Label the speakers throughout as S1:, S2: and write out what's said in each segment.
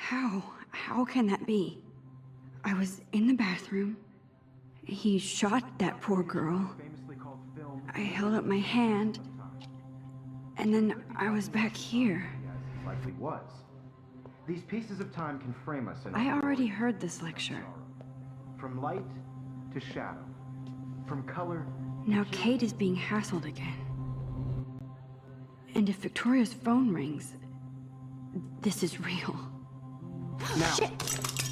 S1: How? How can that be? I was in the bathroom. He shot that poor girl. I held up my hand. And then I was back here.
S2: Likely was. These pieces of time can frame us in
S1: I already heard this lecture.
S2: from light to shadow, from color.
S1: Now Kate is being hassled again. And if Victoria's phone rings, this is real.
S2: Now,
S1: Shit!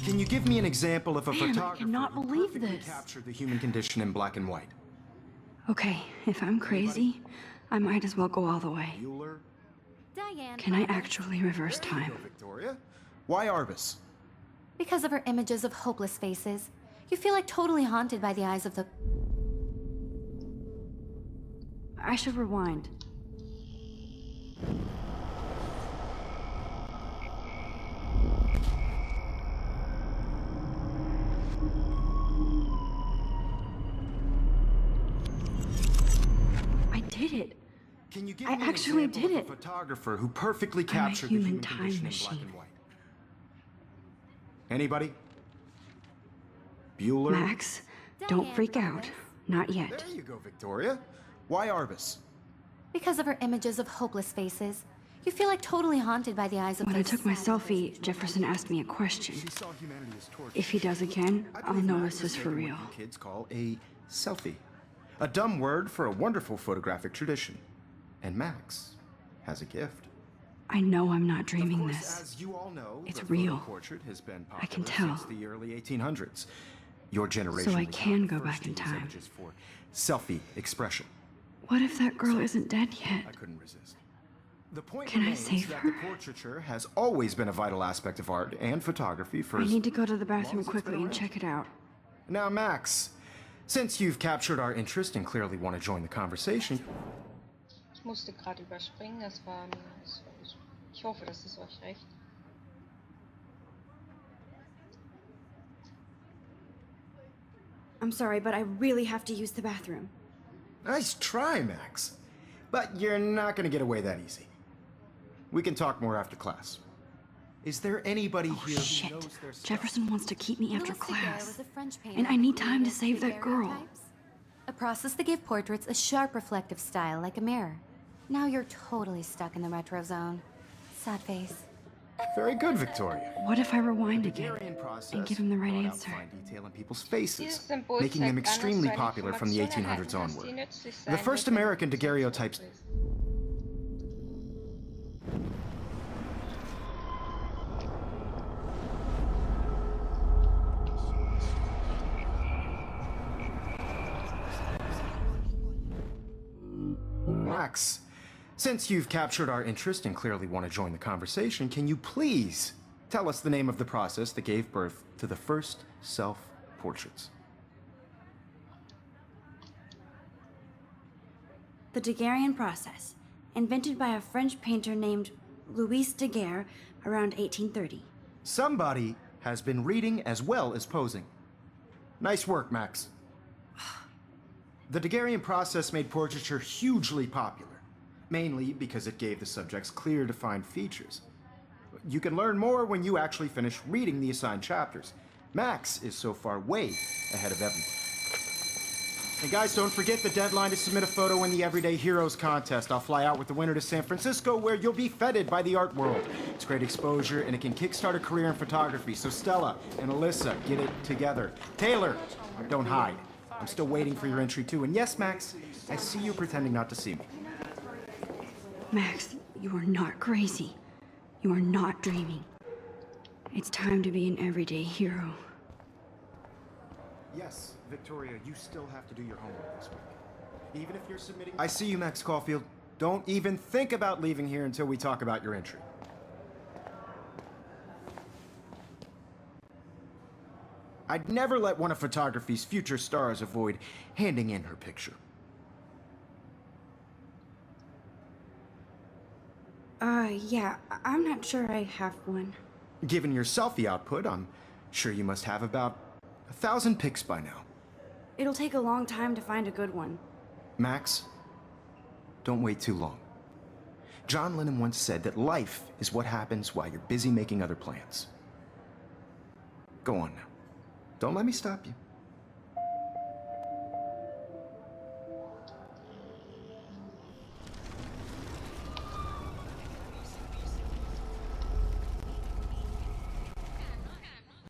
S2: can you give me an example of a
S1: Man, I
S2: photographer
S1: cannot
S2: who
S1: believe
S2: perfectly
S1: this.
S2: captured the human condition in black and white?
S1: Okay, if I'm crazy, I might as well go all the way.
S2: Bueller?
S3: Diane.
S1: Can I actually reverse
S2: There you
S1: time?
S2: go, Victoria. Why Arbus?
S3: Because of her images of hopeless faces, you feel like totally haunted by the eyes of the...
S1: I should rewind. I did it.
S2: Can you give
S1: I
S2: me an
S1: actually
S2: example
S1: did
S2: of a
S1: it.
S2: photographer who perfectly
S1: I'm a
S2: captured the
S1: human
S2: human
S1: time
S2: condition in black
S1: machine.
S2: and white? Anybody? Bueller?
S1: Max, don't freak out. Not yet.
S2: There you go, Victoria. Why Arbus?
S3: Because of her images of hopeless faces, you feel like totally haunted by the eyes of
S1: When
S3: the...
S1: I took my selfie, Jefferson asked me a question.
S2: She saw humanity as tortured.
S1: If he does again,
S2: I
S1: I'll
S2: believe
S1: know
S2: Max
S1: this is for
S2: making
S1: real.
S2: what you kids call a selfie. A dumb word for a wonderful photographic tradition. And Max has a gift.
S1: I know I'm not dreaming
S2: Of course,
S1: this.
S2: as you all know,
S1: It's
S2: the
S1: real.
S2: photo portrait has been
S1: I can
S2: popular
S1: tell.
S2: since the early 1800s. Your generation
S1: So I
S2: was not
S1: can
S2: the
S1: go
S2: first
S1: back
S2: to
S1: in
S2: use
S1: time.
S2: images for selfie expression.
S1: What if that girl isn't dead yet?
S2: I couldn't resist. The point
S1: Can I
S2: remains
S1: save
S2: that
S1: her?
S2: the portraiture has always been a vital aspect of art and photography for
S1: I
S2: as
S1: need to go to the
S2: long
S1: bathroom
S2: as it's been
S1: quickly and
S2: around.
S1: check it out.
S2: Now, Max, since you've captured our interest and clearly want to join the conversation,
S4: Ich musste gerade überspringen, das war mir. Ich hoffe, das ist euch recht.
S1: I'm sorry, but I really have to use the bathroom.
S2: nice try, Max. But you're not going to get away that easy. We can talk more after class. Is there anybody
S1: Oh
S2: here who
S1: shit.
S2: knows their stuff?
S1: Jefferson wants to keep me after
S3: Louis Daguerre
S1: class.
S3: was a French painter
S1: And I need
S3: who
S1: time to
S3: created
S1: save that girl.
S3: daguerreotypes, a process that gave portraits a sharp reflective style like a mirror. Now you're totally stuck in the retro zone. Sad face.
S2: Very good, Victoria.
S1: What if I rewind again
S2: Daguerrean process
S1: and give him the right
S2: brought out
S1: answer?
S2: fine detail in people's faces,
S4: Dieses Symbol
S2: making them
S4: zeigt an,
S2: extremely
S4: dass du eine
S2: popular from the
S4: Information
S2: 1800s
S4: erhalten hast, die
S2: onward.
S4: nützlich
S2: The
S4: sein
S2: first
S4: wird, wenn du
S2: American
S4: es
S2: daguerreotypes.
S4: willst.
S2: Max, since you've captured our interest and clearly want to join the conversation, can you please tell us the name of the process that gave birth to the first self-portraits?
S1: The Daguerrean process, invented by a French painter named Louis Daguerre around 1830.
S2: Somebody has been reading as well as posing. Nice work, Max. The Daguerrean process made portraiture hugely popular, mainly because it gave the subjects clear, defined features. You can learn more when you actually finish reading the assigned chapters. Max is so far way ahead of everyone. And guys, don't forget the deadline to submit a photo in the Everyday Heroes contest. I'll fly out with the winner to San Francisco, where you'll be feted by the art world. It's great exposure, and it can kickstart a career in photography. So Stella and Alyssa, get it together. Taylor, don't hide. I'm still waiting for your entry too. And yes, Max, I see you pretending not to see me.
S1: Max, you are not crazy. You are not dreaming. It's time to be an everyday hero.
S2: Yes, Victoria, you still have to do your homework this week. Even if you're submitting... I see you, Max Caulfield. Don't even think about leaving here until we talk about your entry. I'd never let one of photography's future stars avoid handing in her picture.
S1: Yeah, I'm not sure I have one.
S2: Given your selfie output, I'm sure you must have about 1,000 pics by now.
S1: It'll take a long time to find a good one.
S2: Max, don't wait too long. John Lennon once said that life is what happens while you're busy making other plans. Go on now. Don't let me stop you.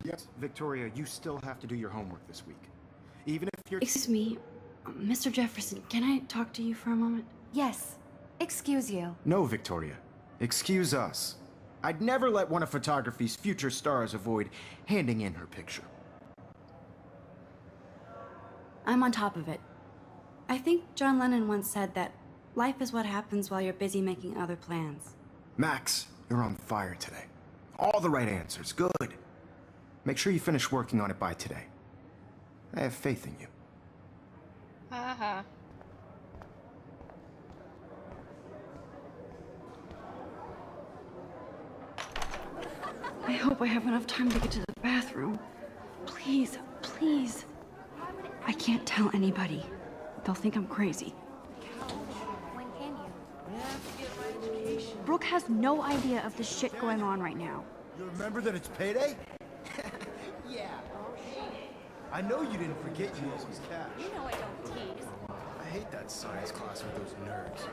S2: Yes, Victoria, you still have to do your homework this week. Even if you're...
S1: Excuse me, Mr. Jefferson, can I talk to you for a moment?
S3: Yes. Excuse you.
S2: No, Victoria. Excuse us. I'd never let one of photography's future stars avoid handing in her picture.
S1: I'm on top of it. I think John Lennon once said that life is what happens while you're busy making other plans.
S2: Max, you're on fire today. All the right answers. Good. Make sure you finish working on it by today. I have faith in you.
S4: Haha.
S1: I hope I have enough time to get to the bathroom. Please, please. I can't tell anybody. They'll think I'm crazy.
S3: When can you?
S1: Brooke has no idea of the shit going on right now.
S5: You remember that it's payday? Yeah. I know you didn't forget you owe us cash.
S3: You know I don't tease.
S5: I hate that science class with those nerds.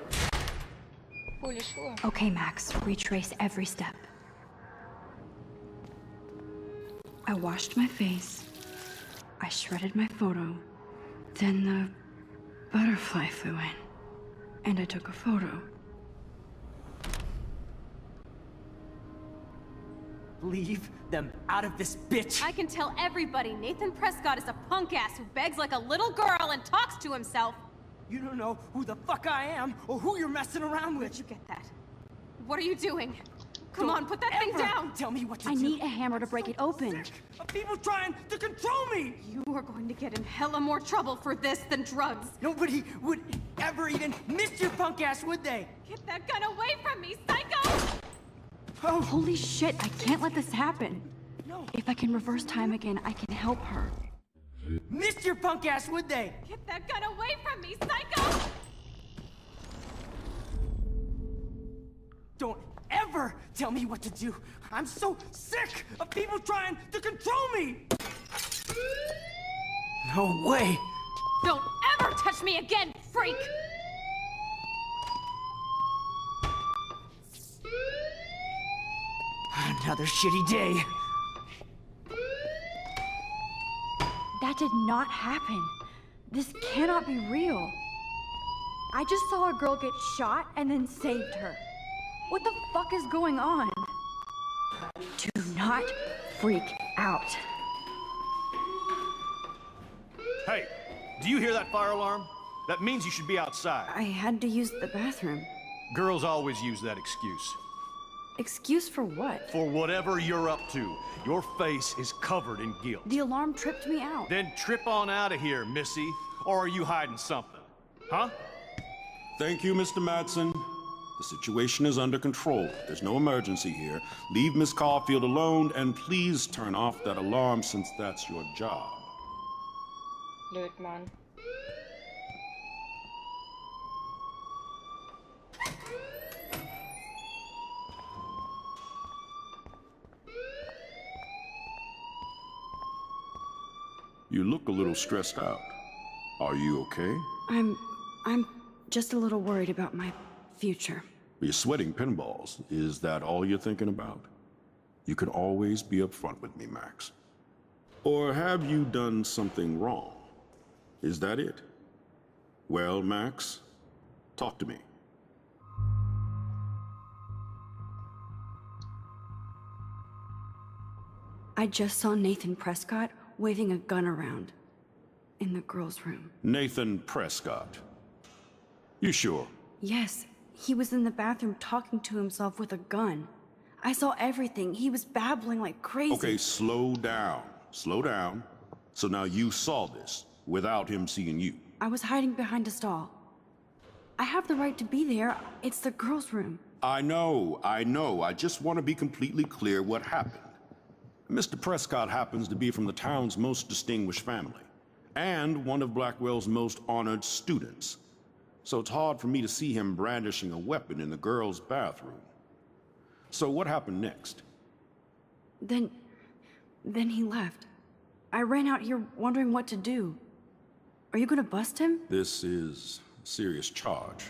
S4: Coole Schuhe.
S1: Okay, Max, retrace every step. I washed my face. I shredded my photo. Then the butterfly flew in. And I took a photo.
S6: Leave them out of this bitch!
S7: I can tell everybody Nathan Prescott is a punk ass who begs like a little girl and talks to himself.
S6: You don't know who the fuck I am or who you're messing around with.
S7: Where'd you get that? What are you doing? Come
S6: Don't
S7: on, put that thing
S6: ever
S7: down!
S6: Tell me what to
S1: I
S6: do.
S1: need a hammer to break it open.
S6: Sick of people trying to control me!
S7: You are going to get in hella more trouble for this than drugs.
S6: Nobody would ever even miss your punk ass, would they?
S7: Get that gun away from me, psycho!
S6: Oh,
S1: Holy shit, I can't let this happen.
S6: no.
S1: If I can reverse time again, I can help her.
S6: Miss your punk ass, would they?
S7: Get that gun away from me, psycho!
S6: Don't ever tell me what to do. I'm so sick of people trying to control me! No way!
S7: Don't ever touch me again, freak!
S6: Another shitty day.
S1: That did not happen. This cannot be real. I just saw a girl get shot and then saved her. What the fuck is going on? Do not freak out.
S8: Hey, do you hear that fire alarm? That means you should be outside.
S1: I had to use the bathroom.
S8: Girls always use that excuse.
S1: Excuse for what?
S8: For whatever you're up to, your face is covered in guilt.
S1: The alarm tripped me out.
S8: Then trip on out of here, Missy. Or are you hiding something? Huh?
S9: Thank you, Mr. Madsen. The situation is under control. There's no emergency here. Leave Miss Caulfield alone, and please turn off that alarm since that's your job.
S4: Blöd, Mann.
S9: You look a little stressed out. Are you okay?
S1: I'm just a little worried about my future.
S9: You're sweating pinballs. Is that all you're thinking about? You can always be upfront with me, Max. Or have you done something wrong? Is that it? Well, Max, talk to me.
S1: I just saw Nathan Prescott waving a gun around in the girls' room.
S9: Nathan Prescott. You sure?
S1: Yes, he was in the bathroom talking to himself with a gun. I saw everything. He was babbling like crazy.
S9: Okay, slow down. Slow down. So now you saw this without him seeing you.
S1: I was hiding behind a stall. I have the right to be there. It's the girls' room.
S9: I know. I just want to be completely clear what happened. Mr. Prescott happens to be from the town's most distinguished family, and one of Blackwell's most honored students. So it's hard for me to see him brandishing a weapon in the girls' bathroom. So what happened next?
S1: Then Then he left. I ran out here wondering what to do. Are you gonna bust him?
S9: This is a serious charge.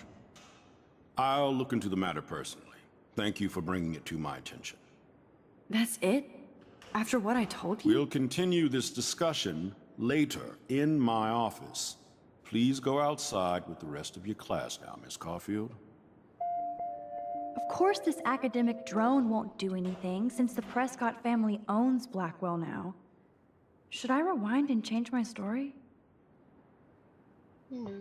S9: I'll look into the matter personally. Thank you for bringing it to my attention.
S1: That's it? After what I told you?
S9: We'll continue this discussion later in my office. Please go outside with the rest of your class now, Miss Caulfield.
S10: Of course this academic drone won't do anything since the Prescott family owns Blackwell now. Should I rewind and change my story?
S4: Nö.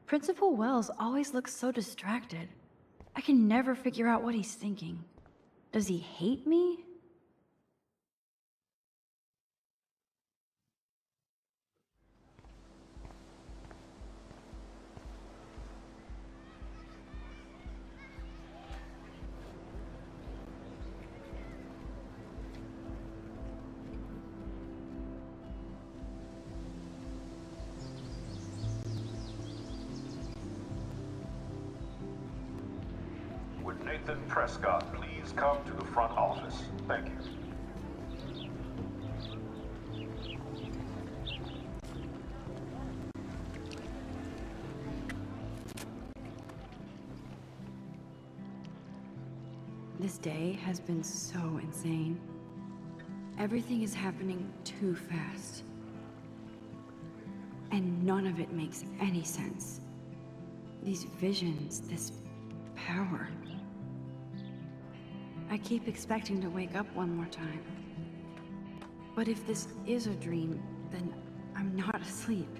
S10: Principal Wells always looks so distracted. I can never figure out what he's thinking. Does he hate me?
S9: Would Nathan Prescott please come to the front office? Thank you.
S1: This day has been so insane. Everything is happening too fast. And none of it makes any sense. These visions, this power. I keep expecting to wake up one more time. But if this is a dream, then I'm not asleep.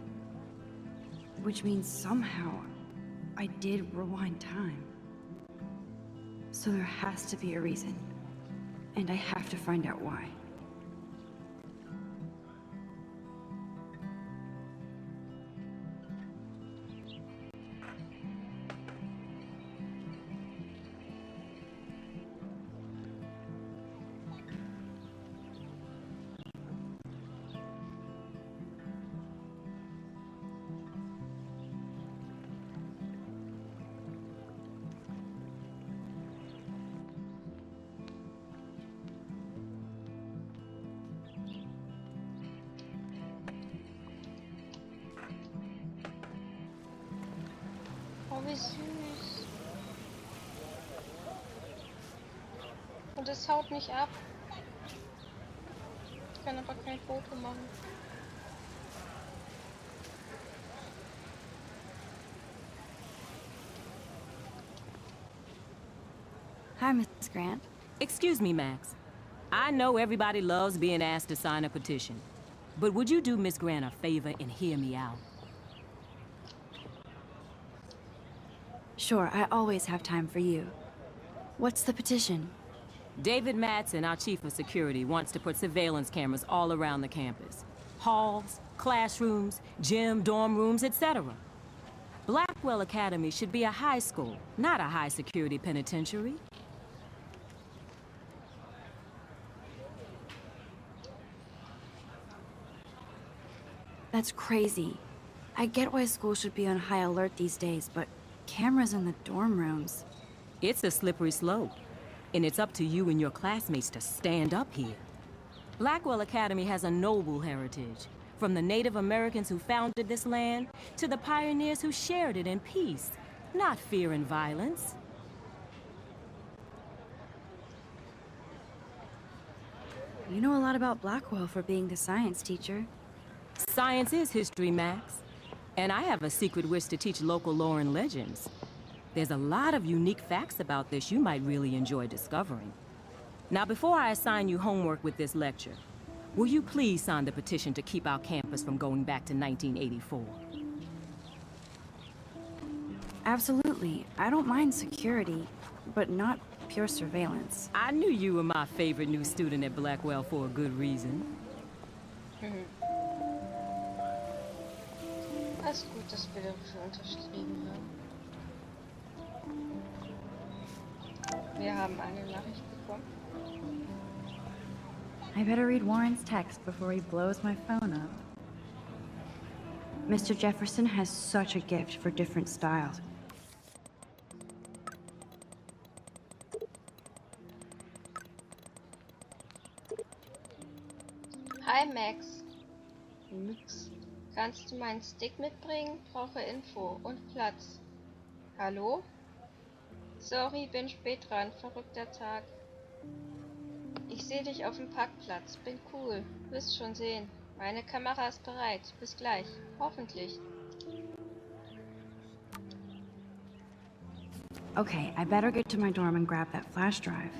S1: Which means somehow I did rewind time. So there has to be a reason. And I have to find out why.
S4: Oh, wie süß. Und es haut nicht ab. Ich kann aber kein Foto machen.
S1: Hi, Miss Grant.
S11: Excuse me, Max. I know everybody loves being asked to sign a petition. But would you do Miss Grant a favor and hear me out?
S1: Sure, I always have time for you. What's the petition?
S11: David Madsen, our chief of security, wants to put surveillance cameras all around the campus. Halls, classrooms, gym, dorm rooms, etc. Blackwell Academy should be a high school, not a high-security penitentiary.
S1: That's crazy. I get why schools should be on high alert these days, but cameras in the dorm rooms.
S11: It's a slippery slope, and it's up to you and your classmates to stand up here. Blackwell Academy has a noble heritage, from the Native Americans who founded this land to the pioneers who shared it in peace, not fear and violence.
S1: You know a lot about Blackwell for being the science teacher.
S11: Science is history, Max. And I have a secret wish to teach local lore and legends. There's a lot of unique facts about this you might really enjoy discovering. Now, before I assign you homework with this lecture, will you please sign the petition to keep our campus from going back to 1984?
S1: Absolutely. I don't mind security, but not pure surveillance.
S11: I knew you were my favorite new student at Blackwell for a good reason.
S4: Es ist gut, dass wir dafür unterschrieben haben. Wir haben eine Nachricht bekommen.
S10: I better read Warren's text before he blows my phone up.
S1: Mr. Jefferson has such a gift for different styles.
S4: Hi Max. Mix. Kannst du meinen Stick mitbringen? Brauche Info und Platz. Hallo? Sorry, bin spät dran. Verrückter Tag. Ich sehe dich auf dem Parkplatz. Bin cool. Wirst schon sehen. Meine Kamera ist bereit. Bis gleich. Hoffentlich.
S1: Okay, I better get to my dorm and grab that flash drive.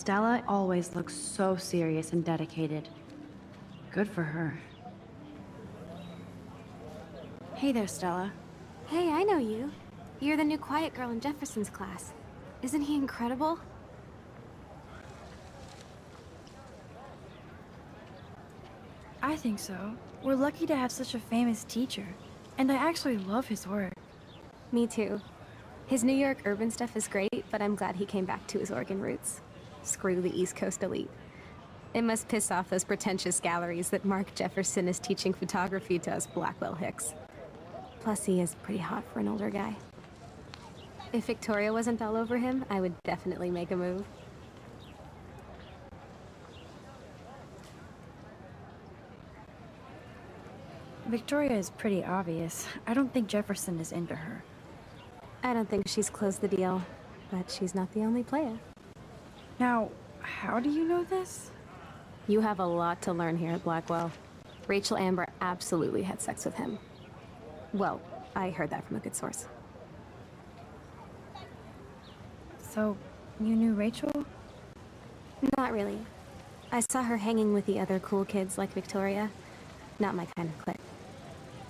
S1: Stella always looks so serious and dedicated. Good for her. Hey there, Stella.
S3: Hey, I know you. You're the new quiet girl in Jefferson's class. Isn't he incredible?
S10: I think so. We're lucky to have such a famous teacher. And I actually love his work.
S3: Me too. His New York urban stuff is great, but I'm glad he came back to his Oregon roots. Screw the East Coast elite. It must piss off those pretentious galleries that Mark Jefferson is teaching photography to us Blackwell hicks. Plus, he is pretty hot for an older guy. If Victoria wasn't all over him, I would definitely make a move.
S10: Victoria is pretty obvious. I don't think Jefferson is into her.
S3: I don't think she's closed the deal, but she's not the only player.
S10: Now, how do you know this?
S3: You have a lot to learn here at Blackwell. Rachel Amber absolutely had sex with him. Well, I heard that from a good source.
S10: So, you knew Rachel?
S3: Not really. I saw her hanging with the other cool kids like Victoria. Not my kind of clique.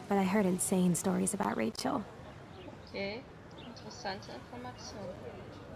S3: But I heard insane stories about Rachel.
S4: Okay, interessante Information.